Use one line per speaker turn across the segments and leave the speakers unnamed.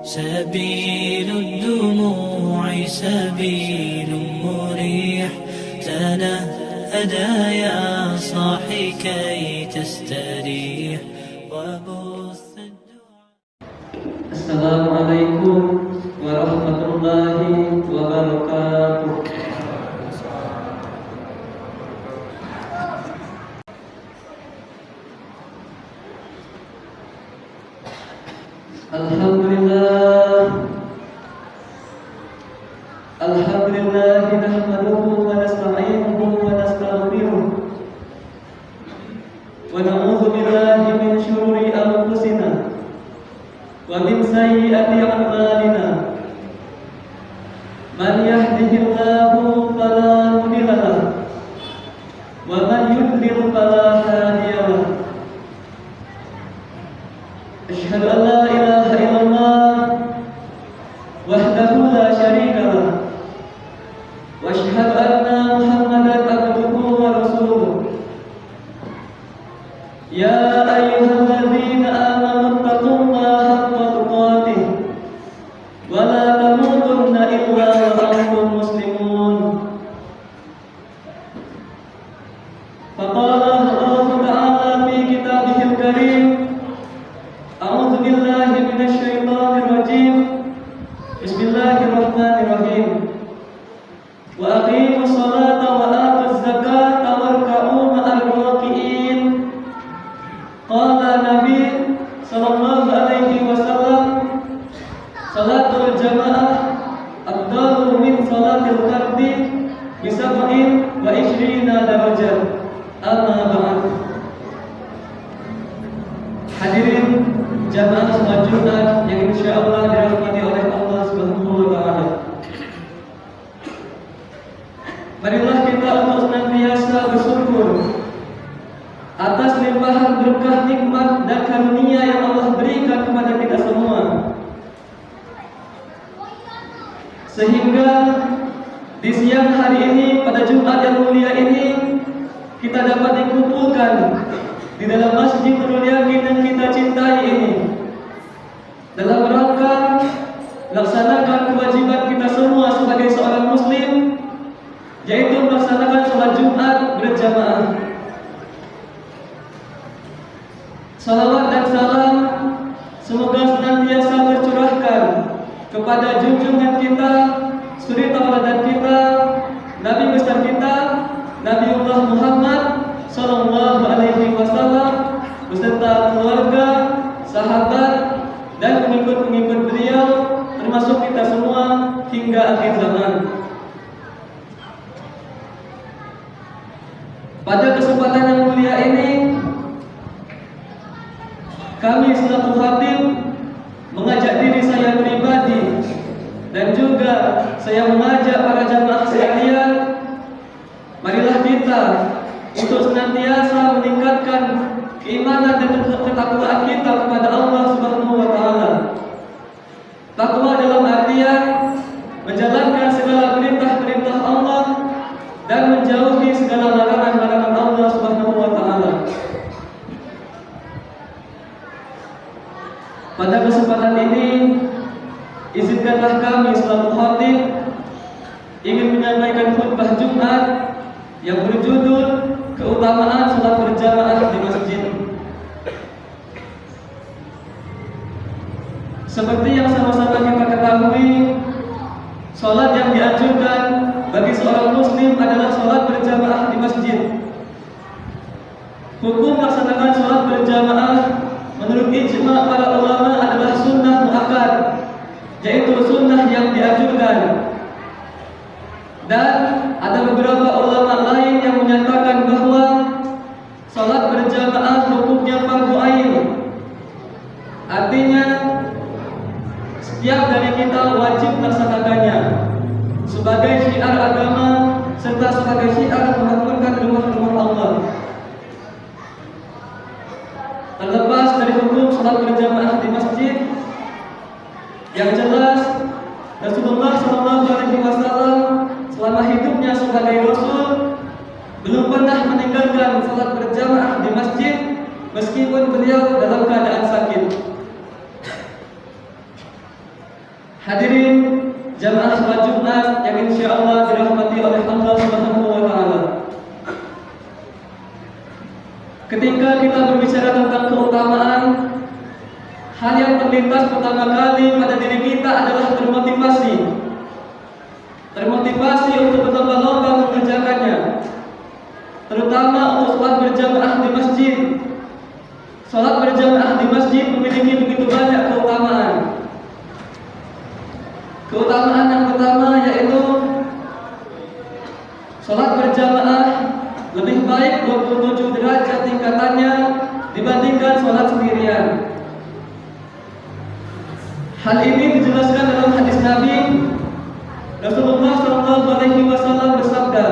سبيل الدموع سبيل مريح، تنهدى يا صاحي كي تستريح وبث الدعاء.
السلام عليكم ورحمة الله وبركاته. Alhamdulillah nahmaduhu wa nasta'inuhu wa nastaghfiruh wa na'udzu billahi min syururi anfusina wa min sayyiati a'malina. Man yahdihillahu fala mudilla lahu wa man yudlil fala hadiya lahu. Asyhadu an la ilaha illallah wahdahu la syarika lahu wa asyhadu anna Muhammadan abduhu wa rasuluh. Ya ayyuhalladzina amanu taqullaha haqqa tuqatih wa la tamutunna illa wa antum muslimun. Faqala Allah Ta'ala fi kitabihil karim, a'udzu billahi minasy syaithanir rajim. Bismillahirrahmanirrahim. Wa aqimus salata wa atuz zakata warka'u ma'ar raki'in. Qala Nabi sallallahu alaihi wasallam, salatul jamaah afdalu min salatil fardhi bi 27 darajat. Amma ba'd. Hadirin jamaah salat Jumat yang insyaallah dirahmati oleh Allah Subhanahu wa taala. Marilah kita untuk senantiasa bersyukur atas limpahan berkah, nikmat dan karunia yang Allah berikan kepada kita semua, sehingga di siang hari ini pada Jumat yang mulia ini kita dapat dikumpulkan di dalam Masjid Nurul Yakin yang kita cintai ini dalam rangka melaksanakan kewajiban kita semua sebagai seorang muslim, yaitu melaksanakan sholat Jumat berjamaah. Salawat dan salam semoga senantiasa tercurahkan kepada junjungan kita, suri tauladan kita, Nabi besar kita, Nabiullah Muhammad sallallahu alaihi wasallam beserta keluarga, sahabat dan pengikut-pengikut beliau, termasuk kita semua hingga akhir zaman. Pada kesempatan yang mulia ini, kami selaku khatib mengajak diri saya pribadi dan juga saya mengajak para jamaah sekalian, marilah kita untuk senantiasa meningkatkan keimanan dan ketakwaan kita kepada Allah Subhanahu wa taala. Takwa dalam artian menjalankan segala perintah-perintah Allah dan menjauhi segala larangan-larangan Allah Subhanahu wa taala. Pada kesempatan ini, izinkanlah kami selaku khatib ingin menyampaikan khutbah Jumat yang berjudul keutamaan salat berjamaah di masjid. Seperti yang sama-sama kita ketahui, salat yang dianjurkan bagi seorang muslim adalah salat berjamaah di masjid. Hukum melaksanakan salat berjamaah menurut ijma' para ulama adalah sunnah muakkad, yaitu sunnah yang dianjurkan. Dan ada beberapa ulama lain yang menyatakan bahwa salat berjamaah hukumnya fardu ain. Artinya setiap dari kita wajib melaksanakannya sebagai syiar agama serta sebagai syiar memakmurkan rumah-rumah Allah. Terlepas dari hukum salat berjamaah di masjid, yang jelas Rasulullah SAW selama hidupnya sebagai Rasul belum pernah meninggalkan salat berjamaah di masjid meskipun beliau dalam keadaan sakit. Hadirin jamaah sholat Jumat yang insya Allah dirahmati oleh Allah Subhanahu wa Ta'ala. Ketika kita berbicara tentang keutamaan, hal yang terlintas pertama kali pada diri kita adalah termotivasi untuk berlomba-lomba mengerjakannya, terutama untuk sholat berjamaah di masjid. Sholat berjamaah di masjid memiliki begitu banyak keutamaan. Keutamaan yang pertama yaitu sholat berjamaah lebih baik 27 derajat tingkatannya dibandingkan sholat sendirian. Hal ini dijelaskan dalam hadis Nabi. Rasulullah SAW bersabda,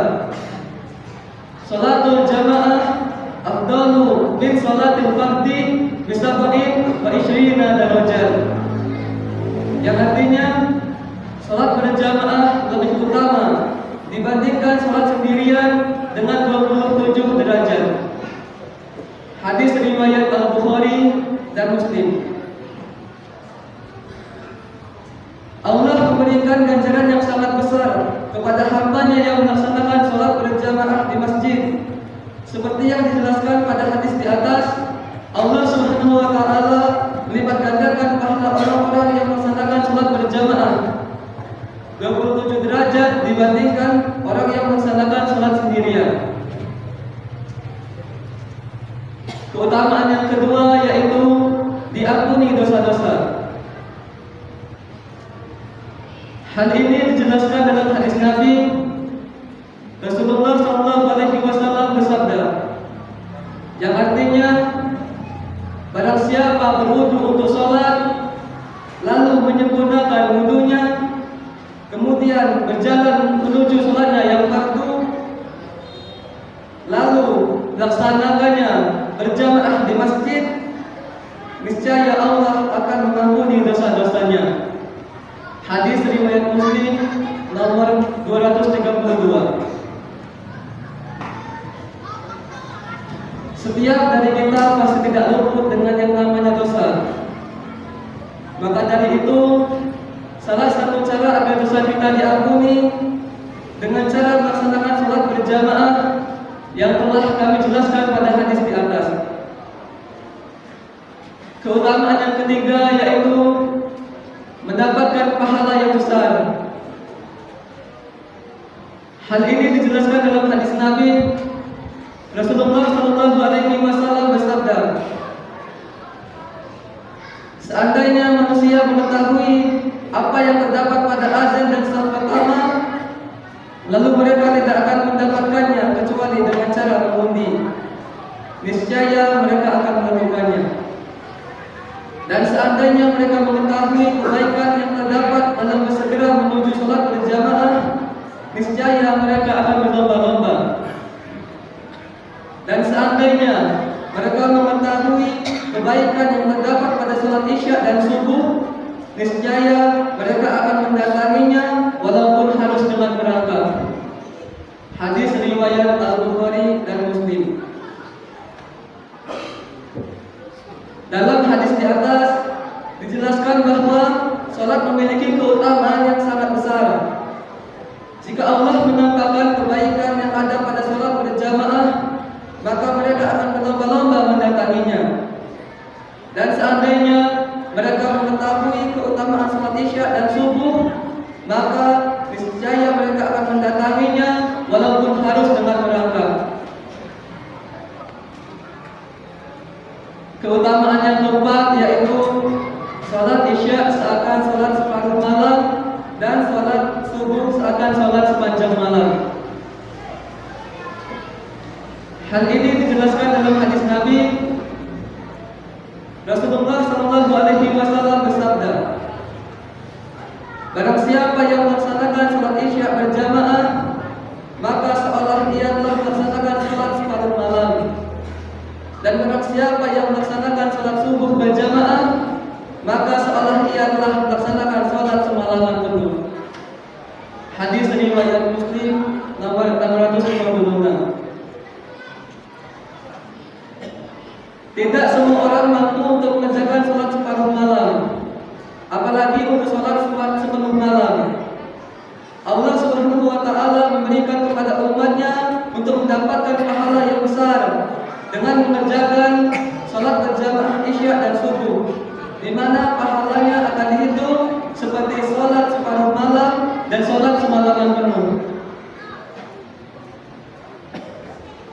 "Sholatul jamaah afdalu min sholatil fardhi bi 27 darajat." Yang artinya sholat berjamaah lebih utama dibandingkan sholat sendirian dengan 27 derajat. Hadis riwayat Al-Bukhari dan Muslim. Allah memberikan ganjaran yang sangat besar kepada hambanya yang melaksanakan sholat berjamaah di masjid. Seperti yang dijelaskan pada hadis di atas, Allah Subhanahu wa Ta'ala melipat gandakan pahala orang-orang yang melaksanakan sholat berjamaah 27 derajat dibandingkan orang yang melaksanakan sholat sendirian. Keutamaan yang kedua yaitu diampuni dosa-dosa. Hal ini dijelaskan dalam hadis Nabi. Rasulullah SAW bersabda, yang artinya barang siapa berwudu untuk sholat lalu menyempurnakan wudunya, kemudian berjalan menuju sholatnya yang fardu, lalu laksanakannya berjamaah di masjid, niscaya Allah akan mengampuni dosa-dosanya. Hadis riwayat Muslim nomor 232. Setiap dari kita pasti tidak luput dengan yang namanya dosa. Maka dari itu, salah satu cara agar dosa kita diampuni dengan cara melaksanakan sholat berjamaah yang telah kami jelaskan pada hadis di atas. Keutamaan yang ketiga yaitu mendapatkan pahala yang besar. Hal ini dijelaskan dalam hadis Nabi. Rasulullah SAW bersabda, seandainya manusia mengetahui apa yang terdapat pada azan dan saf pertama, lalu mereka tidak akan mendapatkannya kecuali dengan cara mengundi, niscaya mereka akan melakukannya. Dan seandainya mereka mengetahui kebaikan yang terdapat dalam bersegera menuju sholat berjamaah, niscaya mereka akan berlomba-lomba. Dan seandainya mereka mengetahui kebaikan yang terdapat pada sholat isya dan subuh, niscaya mereka akan mendatanginya walaupun harus dengan merangkak. Hadis riwayat Al-Bukhari dan Muslim. Dalam hadis di atas dijelaskan bahwa sholat memiliki keutamaan yang sangat besar. Jika Allah menampakkan kebaikan yang ada pada sholat berjamaah, maka mereka akan berlomba-lomba mendatanginya. Dan seandainya mereka mengetahui keutamaan sholat isya dan subuh, maka niscaya mereka akan mendatanginya walaupun harus dengan merangkak. Keutamaan yang keempat yaitu sholat isya seakan sholat separuh malam dan sholat subuh seakan sholat sepanjang malam. Hal ini dijelaskan dalam hadis Nabi. Rasulullah SAW bersabda, barang siapa yang melaksanakan sholat isya berjamaah, maka seolah ia telah melaksanakan sholat separuh malam. Dan barang siapa yang melaksanakan sholat subuh berjamaah, maka seolah ia telah melaksanakan sholat semalaman penuh. Hadis riwayat Muslim nomor 656. Tidak semua orang mampu untuk mengerjakan sholat separuh malam, apalagi pagi untuk sholat sepenuh malam. Allah Subhanahu wa Ta'ala memberikan kepada umatnya untuk mendapatkan pahala yang besar dengan mengerjakan sholat berjamaah isya dan subuh, di mana pahalanya akan dihitung seperti sholat separuh malam dan sholat semalaman penuh.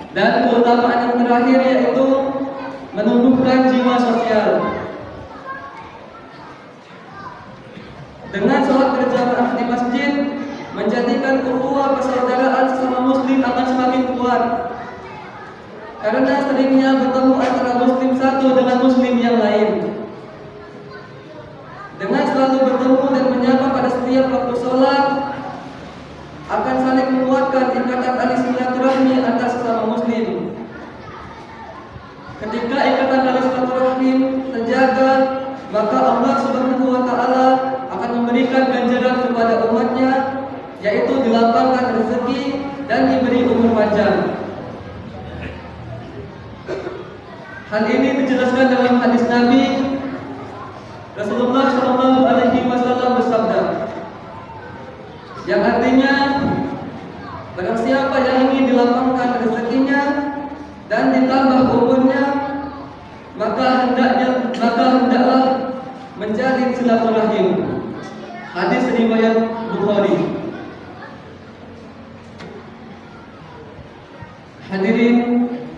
Dan keutamaan yang terakhir yaitu menumbuhkan jiwa sosial. Dengan sholat berjamaah di masjid menjadikan ukhuwah persaudaraan sesama muslim akan semakin kuat, karena seringnya bertemu antara muslim satu dengan muslim yang lain. Dengan selalu bertemu dan menyapa pada setiap waktu sholat akan saling menguatkan ikatan tali silaturahmi antar sesama muslim. Ketika ikatan tali silaturahmi terjaga, maka Allah Subhanahu wa Ta'ala akan memberikan ganjaran kepada umatnya, yaitu dilapangkan rezeki dan diberi umur panjang. Hal ini dijelaskan dalam hadis Nabi. Rasulullah SAW bersabda, yang artinya, barang siapa yang ingin dilapangkan rezekinya dan ditambah umurnya, maka hendaklah menjalin silaturahim. Hadis riwayat Bukhari. Hadirin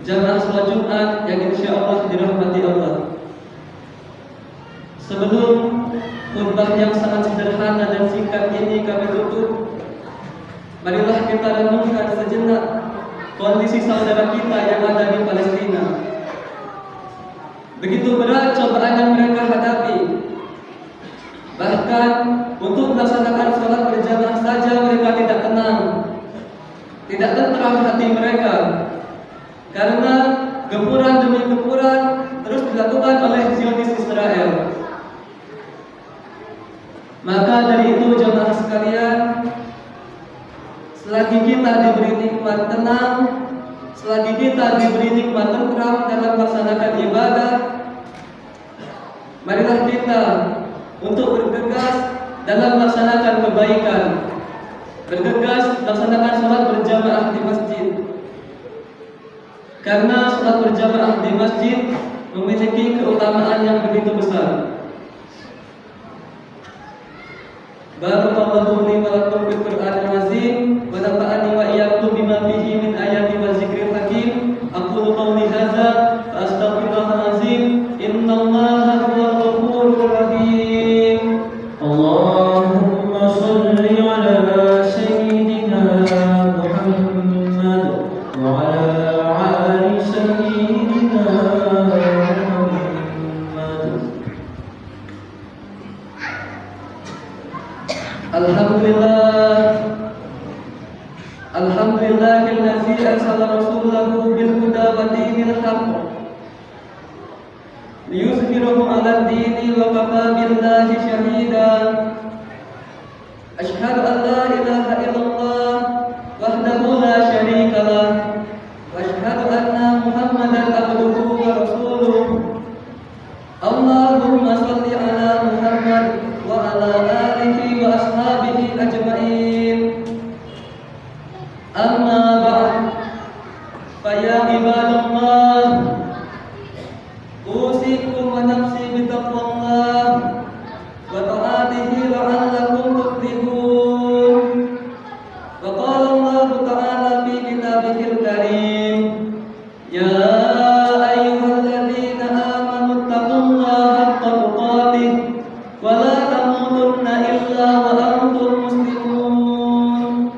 jamaah salat Jumat yang insyaallah dirahmati Allah. Sebelum khutbah yang sangat sederhana dan singkat ini kami tutup, marilah kita renungkan sejenak kondisi saudara kita yang ada di Palestina. Begitu berat cobaan yang mereka hadapi. Bahkan untuk melaksanakan sholat berjamaah saja mereka tidak tenang, tidak tentram hati mereka, karena gempuran demi gempuran terus dilakukan oleh Zionis Israel. Maka dari itu jemaah sekalian, selagi kita diberi nikmat tenang, selagi kita diberi nikmat tentram dalam melaksanakan ibadah, marilah kita untuk bergegas dalam melaksanakan kebaikan, bergegas melaksanakan sholat berjamaah di masjid. Karena sholat berjamaah di masjid memiliki keutamaan yang begitu besar. Barakallahu li wa lakum fil Qur'anil azim wa nafa'ani wa iyyakum bima fihi min ayati wa zikril hakim. Aqulu qawli hadza wa astaghfirullahal azim. Innallaha huwal ghafurur rahim.
Allahumma shalli ala sayyidina Muhammad wa ala ali sayyidina Muhammad.
Alhamdulillahillazi arsala rasulahu bil huda wa dinil haqq liyuzhirahu 'ala ad-dini wa kafa billahi shahida. Asyhadu an la ilaha illallah wahdahu la syarika lah wa asyhadu anna Muhammadan abduhu wa rasuluh. Allahumma shalli 'ala Muhammad wa 'ala alihi wa ashabihi ajma'in. Amma ba'd, fa ya ibadallah, usikum wa nafsi bitaqwallah wa ta'atihi la'allakum tuflihun. Wa qala Allah ta'ala fi kitabihil karim, ya ayyuhalladzina amanu taqullaha haqqa tuqatih wa la tamutunna illa wa antum muslimun.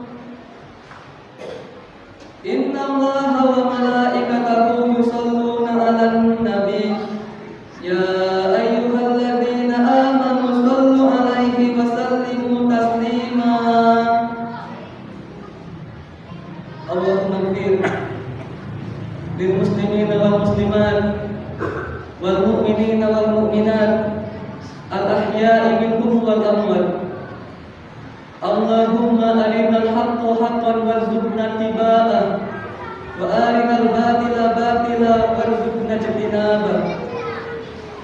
Inna Allaha wa malaikatahu yusalluna 'alan nabi, ya ayyuhalladzina amanu sallu 'alaihi wa sallimu taslima. Allahumma ighfir lil muslimina wal muslimat wal mu'minina wal mu'minat al ahya'i minhum wal amwat. Allahumma arinal haqqa haqqan warzuqna ittiba'ah wa arinal batila batila warzuqna ijtinabah.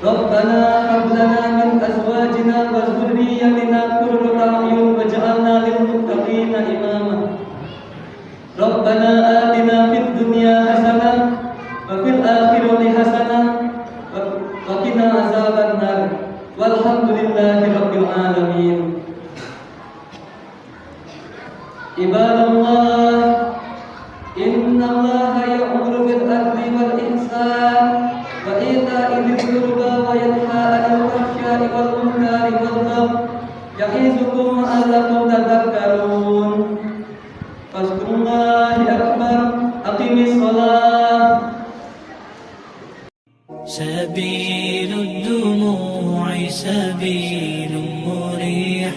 ربنا هب لنا من أزواجنا وذرياتنا قرة أعين واجعلنا للمتقين إماما ربنا آتنا في الدنيا حسنة وفي الآخرة حسنة وقنا عذاب النار والحمد لله رب العالمين. عباد الله إن الله يأمر بالعدل والإحسان وإيتاء ذي القربى وينهى عن الفحشاء والمنكر والبغي يعظكم لعلكم تذكرون. فاذكروا الله أكبر. أقم الصلاة.
سبيل الدموع سبيل مريح